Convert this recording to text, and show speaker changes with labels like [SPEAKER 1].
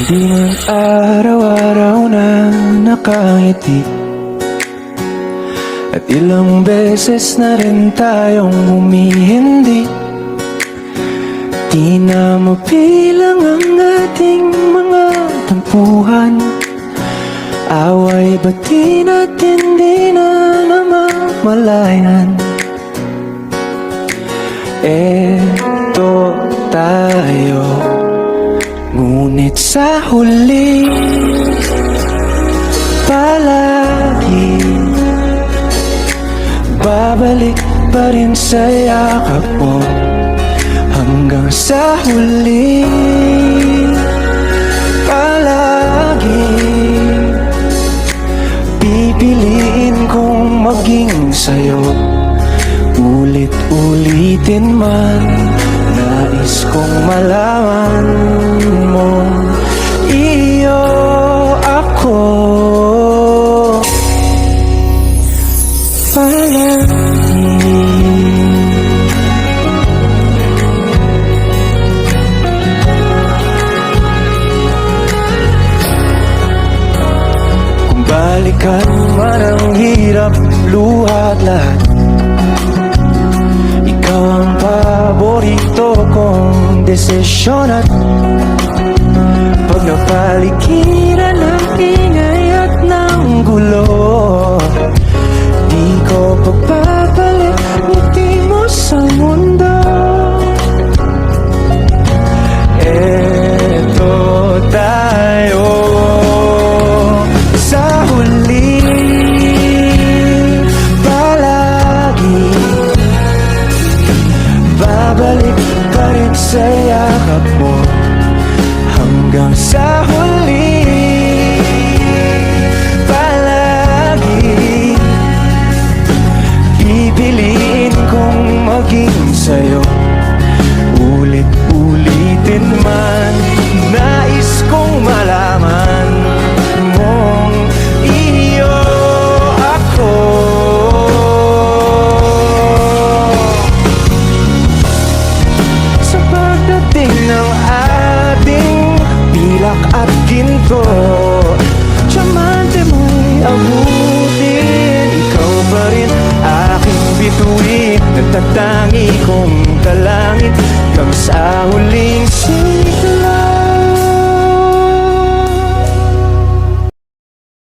[SPEAKER 1] Di man araw-araw na nakangiti, at ilang beses na rin tayong humihindi. Di na mapilang ang ating mga tampuhan, away bati natin di na namamalayan. Eto tayo, ngunit sa huli palagi babalik pa rin sa yakap mo. Hanggang sa huli palagi pipiliin kong maging sa'yo. Ulit-ulitin man, nais kong malaman mo, iyo ako palagi. Kung balikan man ang hirap, luha at lahat, ikaw ang paborito kong desisyon. At pag napaligiran ng ingay at ng gulo, di ko pagpapalit ngiti mo sa mundo. Eto tayo sa huli palagi, babalik pa rin sa yakap mo. Hanggang sa huli palagi pipiliin kong maging sa'yo. Ulit-ulitin man, nais kong malaman mong iyo ako. Sa pagdating ng ating pilak at ginto, tiyamante mo'y abutin. Ikaw pa rin aking bituin, nagtatangi kong talang